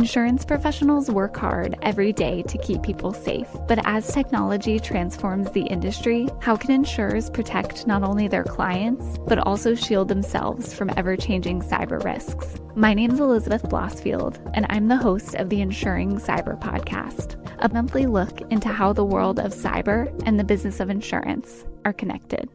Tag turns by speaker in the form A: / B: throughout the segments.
A: Insurance professionals work hard every day to keep people safe, but as technology transforms the industry, how can insurers protect not only their clients, but also shield themselves from ever-changing cyber risks? My name is Elizabeth Blosfield, and I'm the host of the Insuring Cyber Podcast, a monthly look into how the world of cyber and the business of insurance are connected.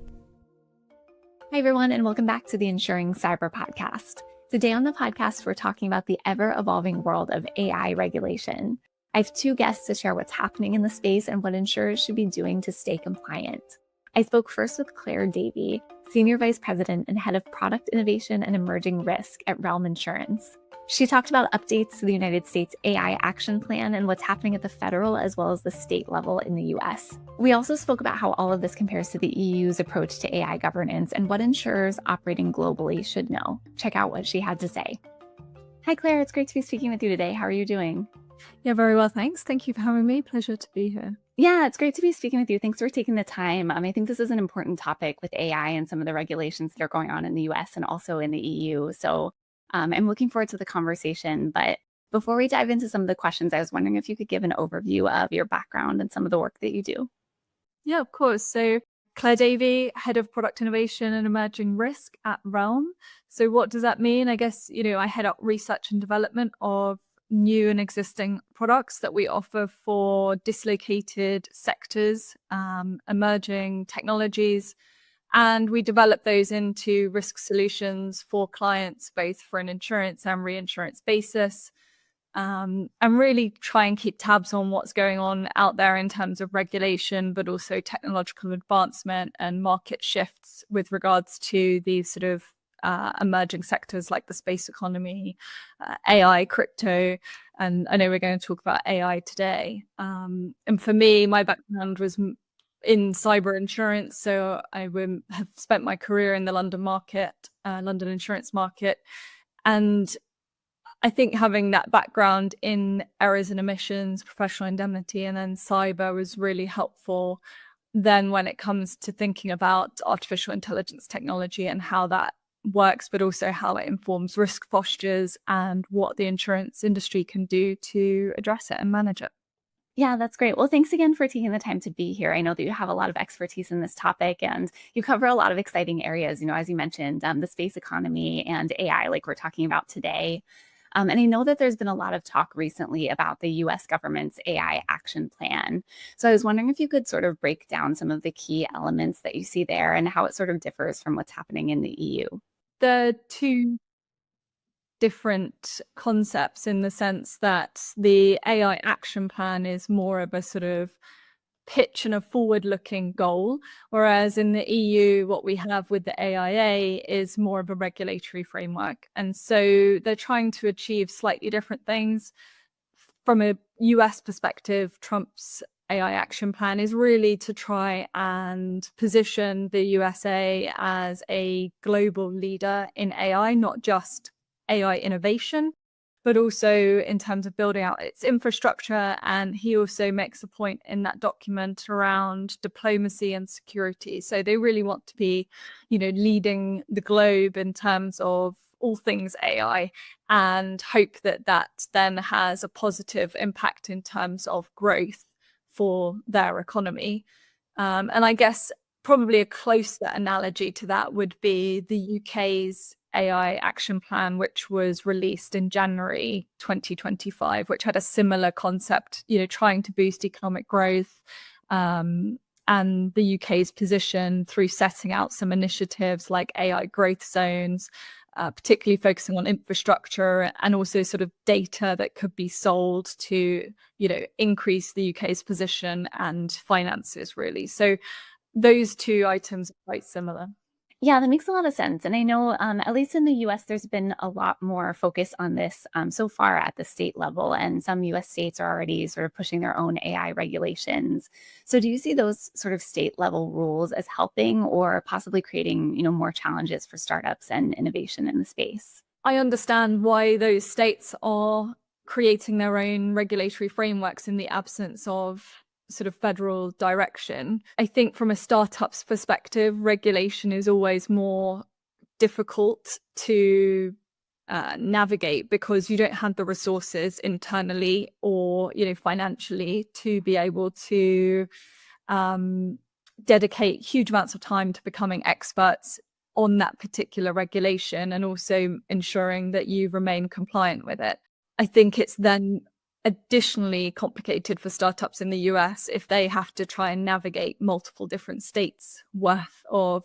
A: Hi, everyone, and welcome back to the Insuring Cyber Podcast. Today on the podcast, we're talking about the ever-evolving world of AI regulation. I have two guests to share what's happening in the space and what insurers should be doing to stay compliant. I spoke first with Davey, Senior Vice President and Head of Product Innovation and Emerging Risk at Relm Insurance. She talked about updates to the United States AI Action Plan and what's happening at the federal as well as the state level in the US. We also spoke about how all of this compares to the EU's approach to AI governance and what insurers operating globally should know. Check out what she had to say. Hi, Claire. It's great to be speaking with you today. How are you doing?
B: Yeah, very well, thanks. Thank you for having me. Pleasure to be here.
A: Yeah, it's great to be speaking with you. Thanks for taking the time. I think this is an important topic with AI and some of the regulations that are going on in the US and also in the EU. So I'm looking forward to the conversation. But before we dive into some of the questions, I was wondering if you could give an overview of your background and some of the work that you do.
B: Yeah, of course. So Davey, Head of Product Innovation and Emerging Risk at Relm. So what does that mean? I guess, I head up research and development of new and existing products that we offer for dislocated sectors, emerging technologies. And we develop those into risk solutions for clients, both for an insurance and reinsurance basis, and really try and keep tabs on what's going on out there in terms of regulation, but also technological advancement and market shifts with regards to these sort of emerging sectors like the space economy, AI, crypto, and I know we're going to talk about AI today. And for me, my background was in cyber insurance. So I have spent my career in the London market, London insurance market. And I think having that background in errors and omissions, professional indemnity, and then cyber was really helpful then when it comes to thinking about artificial intelligence technology and how that works, but also how it informs risk postures and what the insurance industry can do to address it and manage it.
A: Yeah, that's great. Well, thanks again for taking the time to be here. I know that you have a lot of expertise in this topic and you cover a lot of exciting areas, as you mentioned, the space economy and AI, like we're talking about today. And I know that there's been a lot of talk recently about the US government's AI action plan. So I was wondering if you could sort of break down some of the key elements that you see there and how it sort of differs from what's happening in the EU.
B: The two different concepts in the sense that the AI action plan is more of a sort of pitch and a forward-looking goal, whereas in the EU, what we have with the AIA is more of a regulatory framework. And so they're trying to achieve slightly different things. From a US perspective, Trump's AI action plan is really to try and position the USA as a global leader in AI, not just AI innovation, but also in terms of building out its infrastructure. And he also makes a point in that document around diplomacy and security. So they really want to be, leading the globe in terms of all things AI and hope that that then has a positive impact in terms of growth for their economy. And I guess probably a closer analogy to that would be the UK's AI action plan, which was released in January 2025, which had a similar concept, trying to boost economic growth, and the UK's position through setting out some initiatives like AI growth zones, particularly focusing on infrastructure and also sort of data that could be sold to, increase the UK's position and finances, really. So those two items are quite similar.
A: Yeah, that makes a lot of sense. And I know, at least in the US, there's been a lot more focus on this so far at the state level. And some US states are already sort of pushing their own AI regulations. So do you see those sort of state level rules as helping or possibly creating, more challenges for startups and innovation in the space?
B: I understand why those states are creating their own regulatory frameworks in the absence of sort of federal direction. I think from a startup's perspective, regulation is always more difficult to navigate, because you don't have the resources internally or financially to be able to dedicate huge amounts of time to becoming experts on that particular regulation and also ensuring that you remain compliant with it. I think it's then additionally complicated for startups in the US if they have to try and navigate multiple different states worth of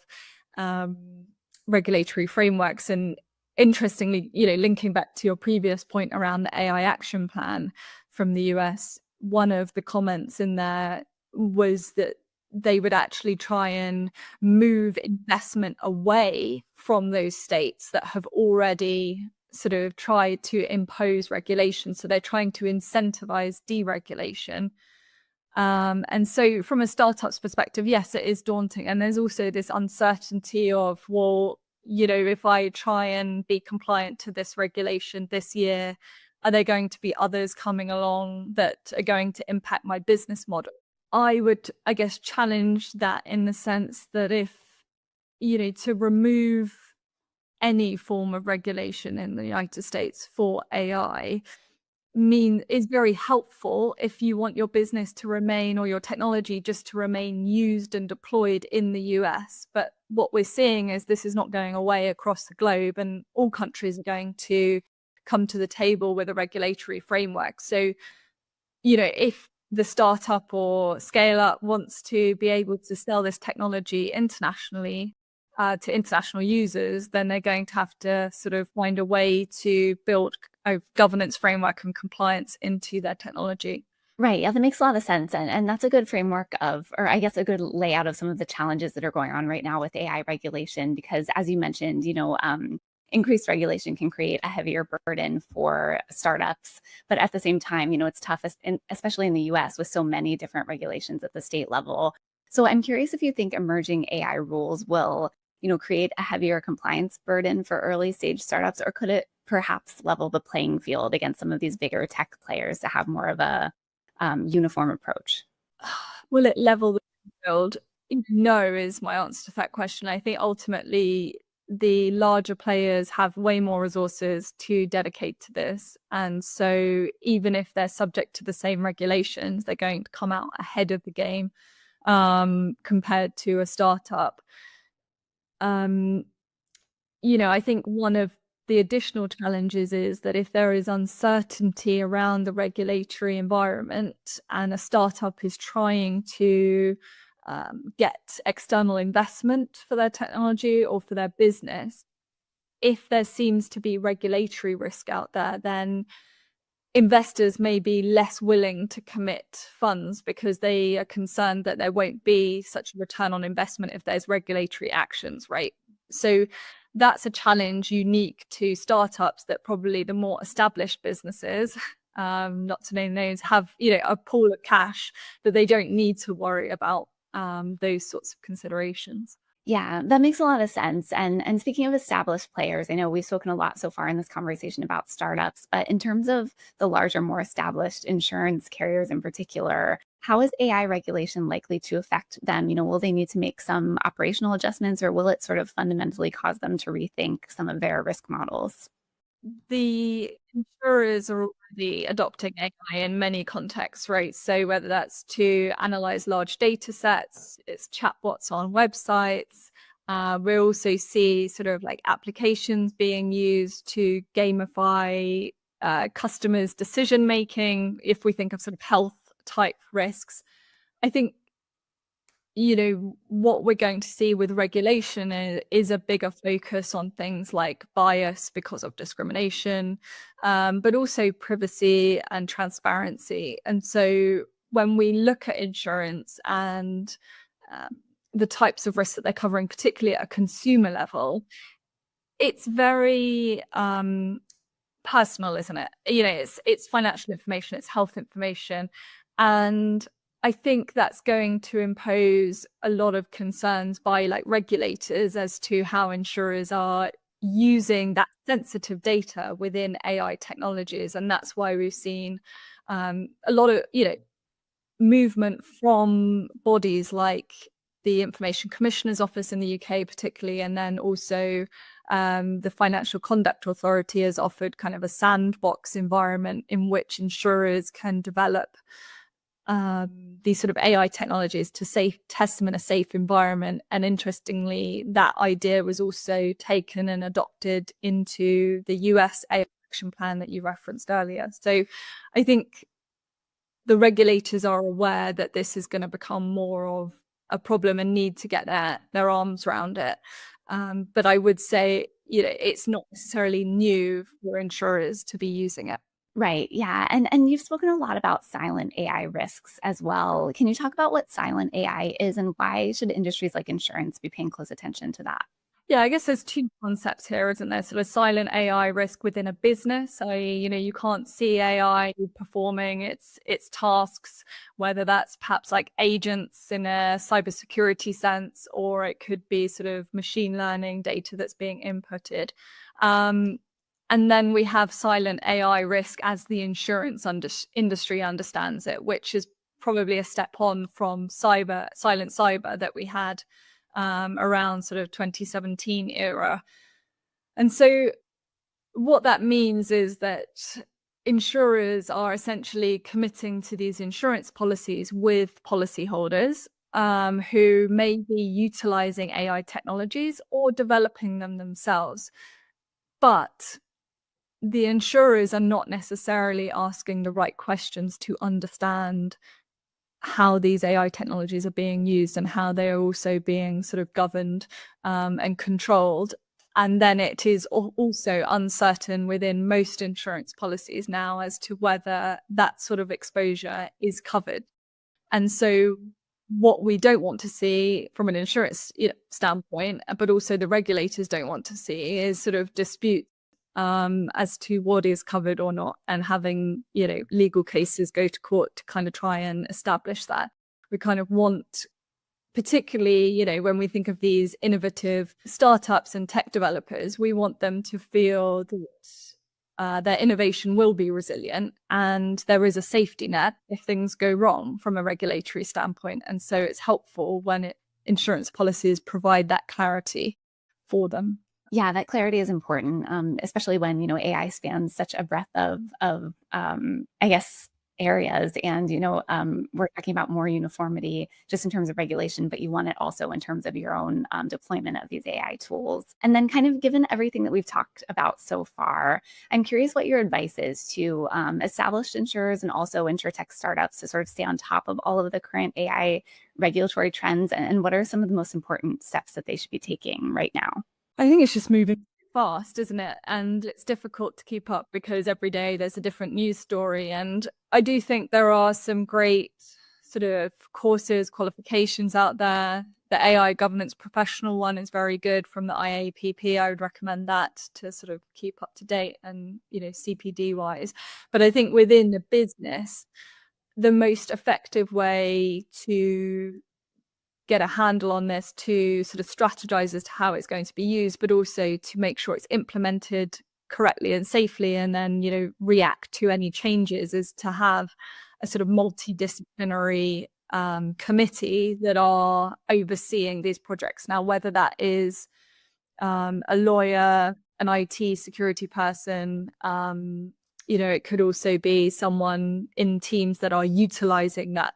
B: regulatory frameworks. And interestingly, linking back to your previous point around the AI action plan from the US, one of the comments in there was that they would actually try and move investment away from those states that have already sort of tried to impose regulation. So they're trying to incentivize deregulation. And so from a startup's perspective, yes, it is daunting. And there's also this uncertainty of, well, if I try and be compliant to this regulation this year, are there going to be others coming along that are going to impact my business model? I would, I guess, challenge that in the sense that if, to remove any form of regulation in the United States for AI is very helpful if you want your business to remain, or your technology just to remain used and deployed in the US. But what we're seeing is this is not going away across the globe, and all countries are going to come to the table with a regulatory framework. So, if the startup or scale up wants to be able to sell this technology internationally to international users, then they're going to have to sort of find a way to build a governance framework and compliance into their technology.
A: Right. Yeah, that makes a lot of sense. And that's a good framework of, or I guess a good layout of some of the challenges that are going on right now with AI regulation, because as you mentioned, increased regulation can create a heavier burden for startups. But at the same time, it's tough, especially in the US with so many different regulations at the state level. So I'm curious if you think emerging AI rules will, create a heavier compliance burden for early stage startups, or could it perhaps level the playing field against some of these bigger tech players to have more of a uniform approach?
B: Will it level the field? No is my answer to that question. I think ultimately the larger players have way more resources to dedicate to this. And so even if they're subject to the same regulations, they're going to come out ahead of the game compared to a startup. I think one of the additional challenges is that if there is uncertainty around the regulatory environment and a startup is trying to get external investment for their technology or for their business, if there seems to be regulatory risk out there, then investors may be less willing to commit funds because they are concerned that there won't be such a return on investment if there's regulatory actions, right? So that's a challenge unique to startups that probably the more established businesses, not to name names, have a pool of cash that they don't need to worry about those sorts of considerations.
A: Yeah, that makes a lot of sense. And speaking of established players, I know we've spoken a lot so far in this conversation about startups, but in terms of the larger, more established insurance carriers in particular, how is AI regulation likely to affect them? Will they need to make some operational adjustments, or will it sort of fundamentally cause them to rethink some of their risk models?
B: The insurers are already adopting AI in many contexts, right? So whether that's to analyze large data sets, it's chatbots on websites. We also see sort of like applications being used to gamify customers' decision making. If we think of sort of health type risks, I think what we're going to see with regulation is a bigger focus on things like bias because of discrimination, but also privacy and transparency. And so when we look at insurance and the types of risks that they're covering, particularly at a consumer level, it's very personal, isn't it? It's financial information, it's health information. And I think that's going to impose a lot of concerns by regulators as to how insurers are using that sensitive data within AI technologies. And that's why we've seen a lot of, movement from bodies like the Information Commissioner's Office in the UK particularly, and then also the Financial Conduct Authority has offered kind of a sandbox environment in which insurers can develop these sort of AI technologies to test them in a safe environment. And interestingly, that idea was also taken and adopted into the US AI action plan that you referenced earlier. So I think the regulators are aware that this is going to become more of a problem and need to get their arms around it. But I would say, it's not necessarily new for insurers to be using it.
A: Right. Yeah. And you've spoken a lot about silent AI risks as well. Can you talk about what silent AI is and why should industries like insurance be paying close attention to that?
B: Yeah, I guess there's two concepts here, isn't there? Sort of silent AI risk within a business. So, you can't see AI performing its tasks, whether that's perhaps like agents in a cybersecurity sense, or it could be sort of machine learning data that's being inputted. And then we have silent AI risk as the insurance industry understands it, which is probably a step on from silent cyber that we had around sort of 2017 era. And so what that means is that insurers are essentially committing to these insurance policies with policyholders who may be utilizing AI technologies or developing them themselves. But the insurers are not necessarily asking the right questions to understand how these AI technologies are being used and how they are also being sort of governed and controlled. And then it is also uncertain within most insurance policies now as to whether that sort of exposure is covered. And so what we don't want to see from an insurance standpoint, but also the regulators don't want to see, is sort of dispute as to what is covered or not, and having legal cases go to court to kind of try and establish that. We kind of want, particularly when we think of these innovative startups and tech developers, we want them to feel that their innovation will be resilient and there is a safety net if things go wrong from a regulatory standpoint. And so it's helpful when insurance policies provide that clarity for them.
A: Yeah, that clarity is important, especially when, AI spans such a breadth of I guess, areas. And, we're talking about more uniformity just in terms of regulation, but you want it also in terms of your own deployment of these AI tools. And then kind of given everything that we've talked about so far, I'm curious what your advice is to established insurers and also insurtech startups to sort of stay on top of all of the current AI regulatory trends. And what are some of the most important steps that they should be taking right now?
B: I think it's just moving fast, isn't it? And it's difficult to keep up because every day there's a different news story. And I do think there are some great sort of courses, qualifications out there. The AI governance professional one is very good from the IAPP. I would recommend that to sort of keep up to date and, CPD wise. But I think within the business, the most effective way to get a handle on this, to sort of strategize as to how it's going to be used, but also to make sure it's implemented correctly and safely, and then, react to any changes, is to have a sort of multidisciplinary committee that are overseeing these projects. Now, whether that is a lawyer, an IT security person, it could also be someone in teams that are utilizing that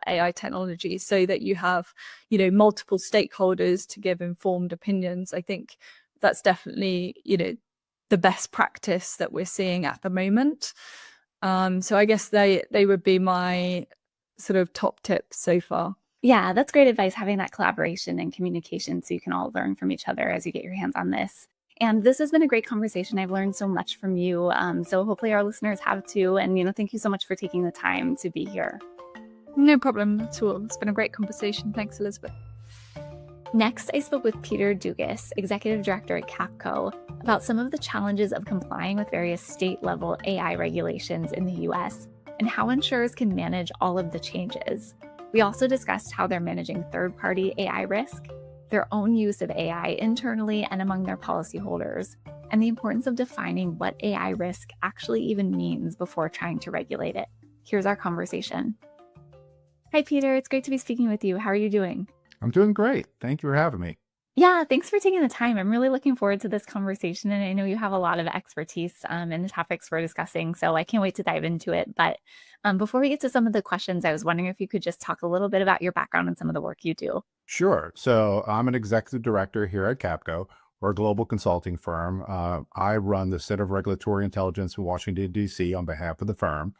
B: AI technology, so that you have, multiple stakeholders to give informed opinions. I think that's definitely, the best practice that we're seeing at the moment. So I guess they would be my sort of top tips so far.
A: Yeah, that's great advice, having that collaboration and communication so you can all learn from each other as you get your hands on this. And this has been a great conversation. I've learned so much from you. So hopefully our listeners have too. And, thank you so much for taking the time to be here.
B: No problem at all. It's been a great conversation. Thanks, Elizabeth.
A: Next, I spoke with Peter Dugas, Executive Director at Capco, about some of the challenges of complying with various state-level AI regulations in the US and how insurers can manage all of the changes. We also discussed how they're managing third-party AI risk, their own use of AI internally and among their policyholders, and the importance of defining what AI risk actually even means before trying to regulate it. Here's our conversation. Hi, Peter. It's great to be speaking with you. How are you doing?
C: I'm doing great. Thank you for having me.
A: Yeah, thanks for taking the time. I'm really looking forward to this conversation, and I know you have a lot of expertise in the topics we're discussing, so I can't wait to dive into it. But before we get to some of the questions, I was wondering if you could just talk a little bit about your background and some of the work you do.
C: Sure. So I'm an executive director here at Capco. We're a global consulting firm. I run the Center of Regulatory Intelligence in Washington, D.C. on behalf of the firm.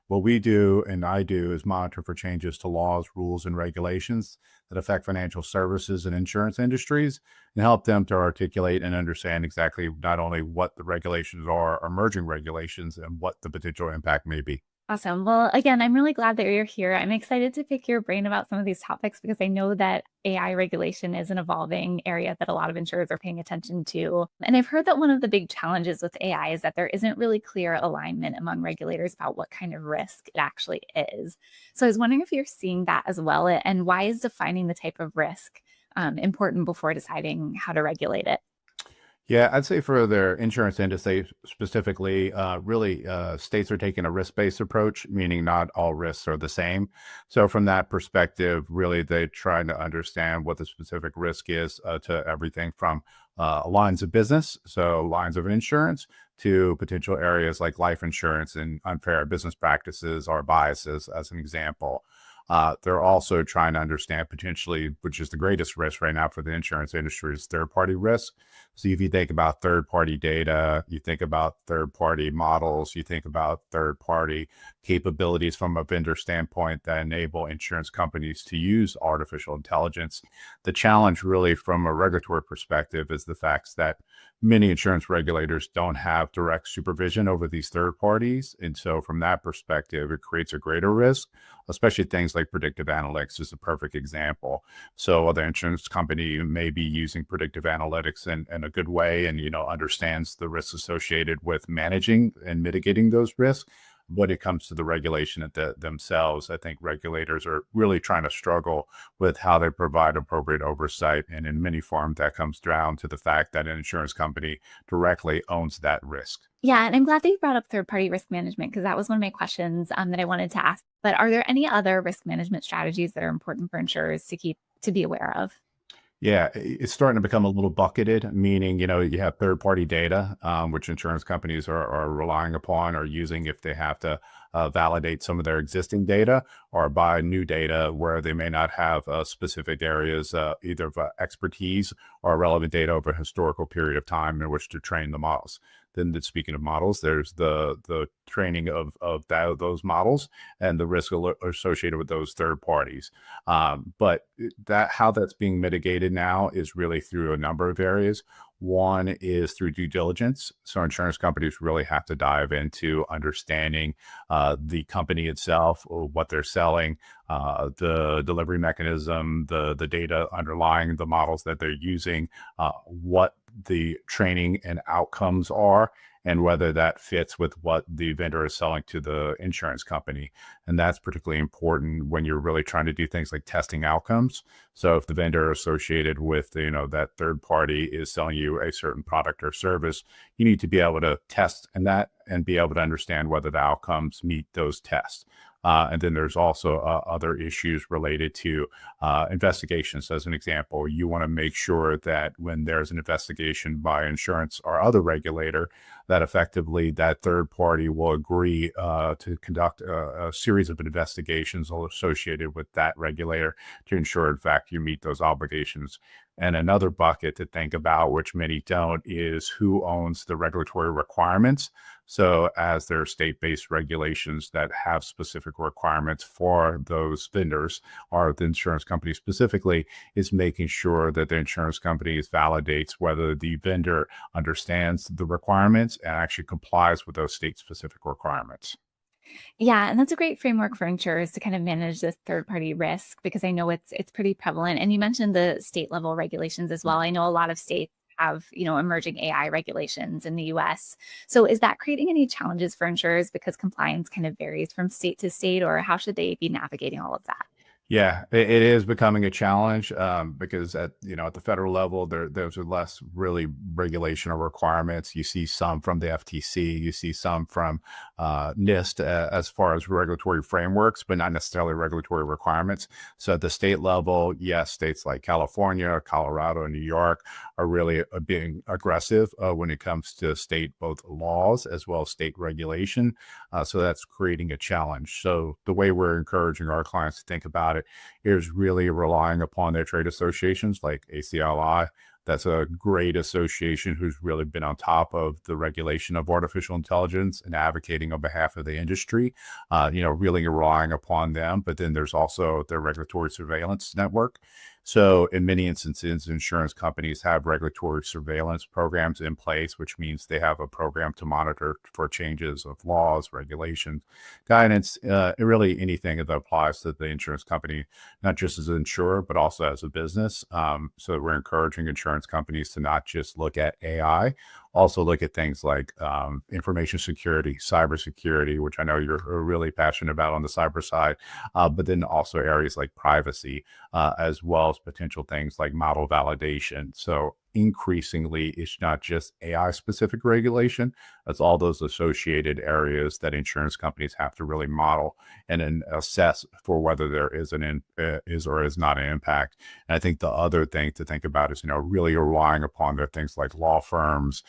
C: What we do and I do is monitor for changes to laws, rules, and regulations that affect financial services and insurance industries and help them to articulate and understand exactly not only what the regulations are, emerging regulations, and what the potential impact may be.
A: Awesome. Well, again, I'm really glad that you're here. I'm excited to pick your brain about some of these topics because I know that AI regulation is an evolving area that a lot of insurers are paying attention to. And I've heard that one of the big challenges with AI is that there isn't really clear alignment among regulators about what kind of risk it actually is. So I was wondering if you're seeing that as well, and why is defining the type of risk important before deciding how to regulate it?
C: Yeah, I'd say for their insurance industry specifically, really, states are taking a risk-based approach, meaning not all risks are the same. So from that perspective, really, they're trying to understand what the specific risk is to everything from lines of business, so lines of insurance, to potential areas like life insurance and unfair business practices or biases, as an example. They're also trying to understand potentially, which is the greatest risk right now for the insurance industry, is third-party risk. So if you think about third-party data, you think about third-party models, you think about third-party capabilities from a vendor standpoint that enable insurance companies to use artificial intelligence. The challenge really from a regulatory perspective is the fact that many insurance regulators don't have direct supervision over these third parties. And so from that perspective, it creates a greater risk, especially things like predictive analytics is a perfect example. So the insurance company may be using predictive analytics in a good way and, understands the risks associated with managing and mitigating those risks. When it comes to the regulation themselves, I think regulators are really trying to struggle with how they provide appropriate oversight. And in many forms, that comes down to the fact that an insurance company directly owns that risk.
A: Yeah, and I'm glad that you brought up third-party risk management because that was one of my questions that I wanted to ask. But are there any other risk management strategies that are important for insurers to be aware of?
C: Yeah, it's starting to become a little bucketed, meaning, you have third-party data, which insurance companies are relying upon or using if they have to validate some of their existing data or buy new data where they may not have specific areas, either of expertise or relevant data over a historical period of time in which to train the models. Then, speaking of models, there's the training of those models and the risk associated with those third parties. But how that's being mitigated now is really through a number of areas. One is through due diligence. So insurance companies really have to dive into understanding the company itself, or what they're selling, the delivery mechanism, the data underlying the models that they're using, what the training and outcomes are, and whether that fits with what the vendor is selling to the insurance company. And that's particularly important when you're really trying to do things like testing outcomes. So if the vendor associated with, that third party is selling you a certain product or service, you need to be able to test that and be able to understand whether the outcomes meet those tests. And then there's also other issues related to investigations. As an example, you want to make sure that when there's an investigation by insurance or other regulator, that effectively that third party will agree to conduct a series of investigations associated with that regulator to ensure, in fact, you meet those obligations. And another bucket to think about, which many don't, is who owns the regulatory requirements. So as there are state-based regulations that have specific requirements for those vendors or the insurance company specifically, is making sure that the insurance company validates whether the vendor understands the requirements and actually complies with those state-specific requirements.
A: Yeah, and that's a great framework for insurers to kind of manage this third-party risk because I know it's pretty prevalent. And you mentioned the state level regulations as well. I know a lot of states have, emerging AI regulations in the US. So is that creating any challenges for insurers because compliance kind of varies from state to state, or how should they be navigating all of that?
C: Yeah, it is becoming a challenge because at the federal level there's less really regulation or requirements. You see some from the FTC, you see some from NIST as far as regulatory frameworks, but not necessarily regulatory requirements. So at the state level, yes, states like California, Colorado, and New York are really being aggressive when it comes to state both laws as well as state regulation. So that's creating a challenge. So the way we're encouraging our clients to think about it is really relying upon their trade associations like ACLI. That's a great association who's really been on top of the regulation of artificial intelligence and advocating on behalf of the industry, really relying upon them. But then there's also their regulatory surveillance network. So in many instances, insurance companies have regulatory surveillance programs in place, which means they have a program to monitor for changes of laws, regulations, guidance, really anything that applies to the insurance company, not just as an insurer, but also as a business. So we're encouraging insurance companies to not just look at AI, also look at things like information security, cybersecurity, which I know you're really passionate about on the cyber side, but then also areas like privacy, as well as potential things like model validation. So increasingly, it's not just AI specific regulation, it's all those associated areas that insurance companies have to really model and then assess for whether there is is or is not an impact. And I think the other thing to think about is, really relying upon their things like law firms,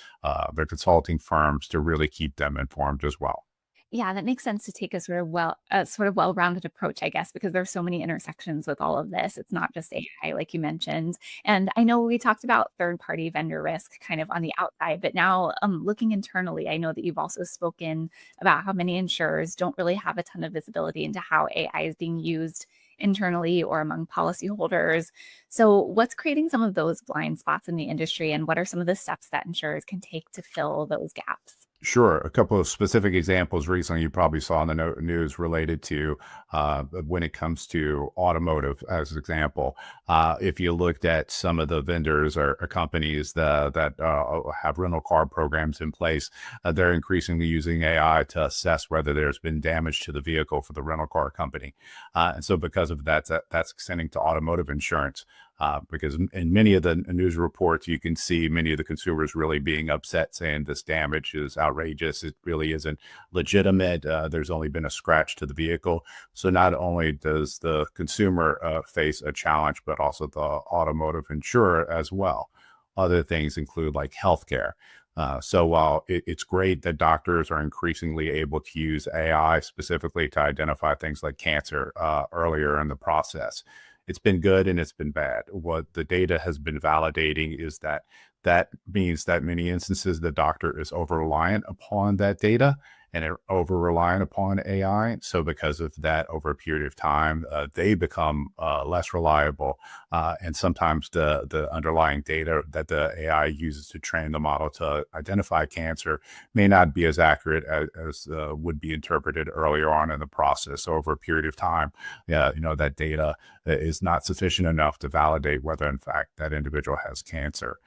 C: their consulting firms to really keep them informed as well.
A: Yeah, that makes sense to take a sort of well-rounded approach, I guess, because there's so many intersections with all of this. It's not just AI, like you mentioned. And I know we talked about third-party vendor risk kind of on the outside, but now looking internally, I know that you've also spoken about how many insurers don't really have a ton of visibility into how AI is being used internally or among policyholders. So, what's creating some of those blind spots in the industry, and what are some of the steps that insurers can take to fill those gaps?
C: Sure. A couple of specific examples recently you probably saw in the news related to when it comes to automotive, as an example. If you looked at some of the vendors or companies that have rental car programs in place, they're increasingly using AI to assess whether there's been damage to the vehicle for the rental car company. And so because of that, that's extending to automotive insurance. Because in many of the news reports, you can see many of the consumers really being upset, saying this damage is outrageous. It really isn't legitimate. There's only been a scratch to the vehicle. So not only does the consumer face a challenge, but also the automotive insurer as well. Other things include like healthcare. So while it's great that doctors are increasingly able to use AI specifically to identify things like cancer earlier in the process, it's been good and it's been bad. What the data has been validating is that means that many instances the doctor is over reliant upon that data and over reliant upon AI. So because of that, over a period of time, they become less reliable. And sometimes the underlying data that the AI uses to train the model to identify cancer may not be as accurate as would be interpreted earlier on in the process. So over a period of time, that data is not sufficient enough to validate whether in fact that individual has cancer.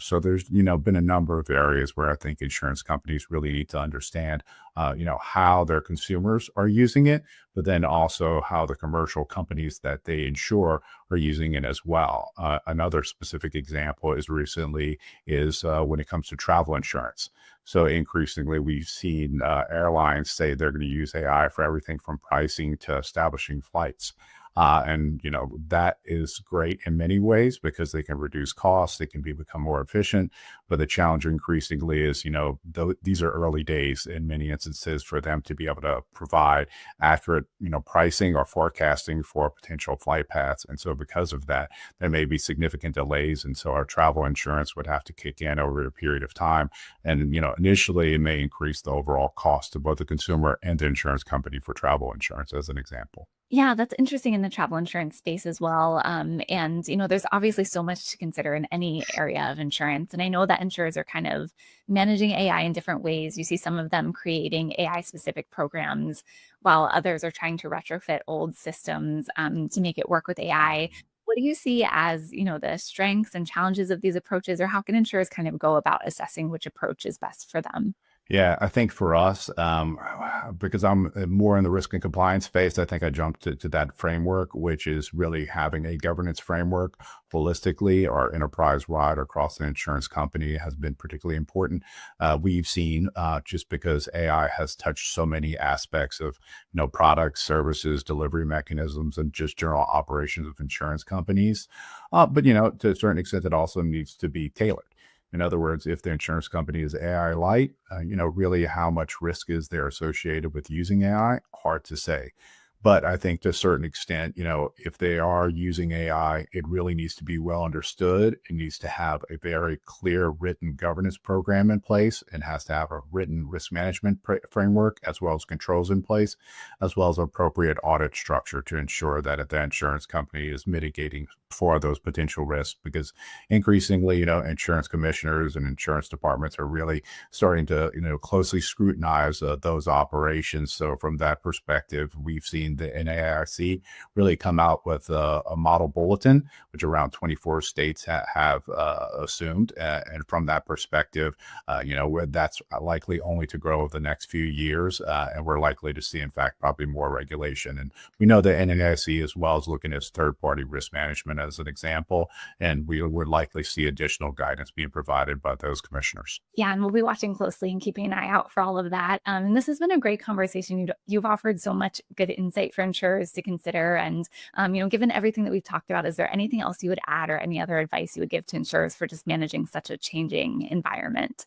C: So there's been a number of areas where I think insurance companies really need to understand how their consumers are using it, but then also how the commercial companies that they insure are using it as well. Another specific example is when it comes to travel insurance. So increasingly, we've seen airlines say they're going to use AI for everything from pricing to establishing flights. That is great in many ways because they can reduce costs, they can become more efficient. But the challenge increasingly is, these are early days in many instances for them to be able to provide accurate, pricing or forecasting for potential flight paths. And so because of that, there may be significant delays. And so our travel insurance would have to kick in over a period of time. And, initially it may increase the overall cost to both the consumer and the insurance company for travel insurance, as an example.
A: Yeah, that's interesting in the travel insurance space as well. There's obviously so much to consider in any area of insurance. And I know that insurers are kind of managing AI in different ways. You see some of them creating AI specific programs, while others are trying to retrofit old systems to make it work with AI. What do you see as, the strengths and challenges of these approaches, or how can insurers kind of go about assessing which approach is best for them?
C: Yeah, I think for us, because I'm more in the risk and compliance space, I think I jumped to that framework, which is really having a governance framework holistically or enterprise-wide across an insurance company has been particularly important. We've seen just because AI has touched so many aspects of products, services, delivery mechanisms, and just general operations of insurance companies. But to a certain extent, it also needs to be tailored. In other words, if the insurance company is AI light, really how much risk is there associated with using AI? Hard to say. But I think to a certain extent, if they are using AI, it really needs to be well understood. It needs to have a very clear written governance program in place and has to have a written risk management framework, as well as controls in place, as well as appropriate audit structure to ensure that the insurance company is mitigating for those potential risks. Because increasingly, insurance commissioners and insurance departments are really starting to, closely scrutinize those operations. So from that perspective, we've seen the NAIC really come out with a model bulletin, which around 24 states have assumed. And from that perspective, that's likely only to grow over the next few years. And we're likely to see, in fact, probably more regulation. And we know the NAIC as well is looking at third-party risk management as an example. And we would likely see additional guidance being provided by those commissioners.
A: Yeah, and we'll be watching closely and keeping an eye out for all of that. And this has been a great conversation. You've offered so much good insight for insurers to consider. And, given everything that we've talked about, is there anything else you would add or any other advice you would give to insurers for just managing such a changing environment?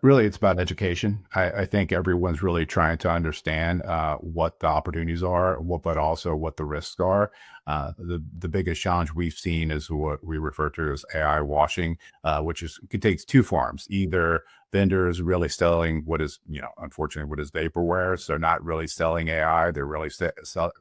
C: Really, it's about education. I think everyone's really trying to understand what the opportunities are, but also what the risks are. The biggest challenge we've seen is what we refer to as AI washing, which could take two forms. Either vendors really selling what is, unfortunately, what is vaporware. So not really selling AI, they're really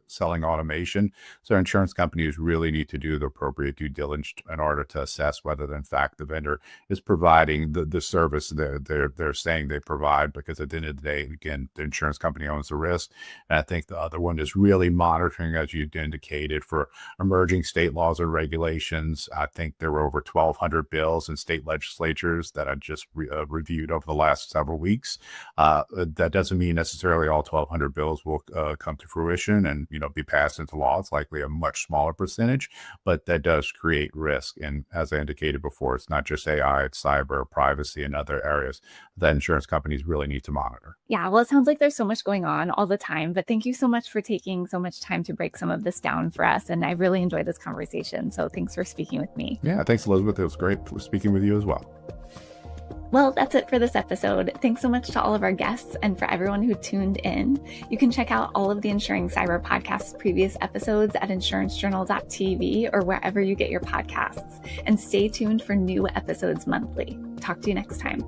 C: selling automation. So insurance companies really need to do the appropriate due diligence in order to assess whether, in fact, the vendor is providing the service they're saying they provide. Because at the end of the day, again, the insurance company owns the risk. And I think the other one is really monitoring, as you indicated, for emerging state laws and regulations. I think there were over 1,200 bills in state legislatures that I just reviewed over the last several weeks. That doesn't mean necessarily all 1,200 bills will come to fruition and be passed into law. It's likely a much smaller percentage, but that does create risk. And as I indicated before, it's not just AI, it's cyber, privacy, and other areas that insurance companies really need to monitor.
A: Yeah, well, it sounds like there's so much going on all the time, but thank you so much for taking so much time to break some of this down for us. And I really enjoyed this conversation. So thanks for speaking with me.
C: Yeah, thanks, Elizabeth. It was great speaking with you as well.
A: Well, that's it for this episode. Thanks so much to all of our guests and for everyone who tuned in. You can check out all of the Insuring Cyber Podcast's previous episodes at insurancejournal.tv or wherever you get your podcasts. And stay tuned for new episodes monthly. Talk to you next time.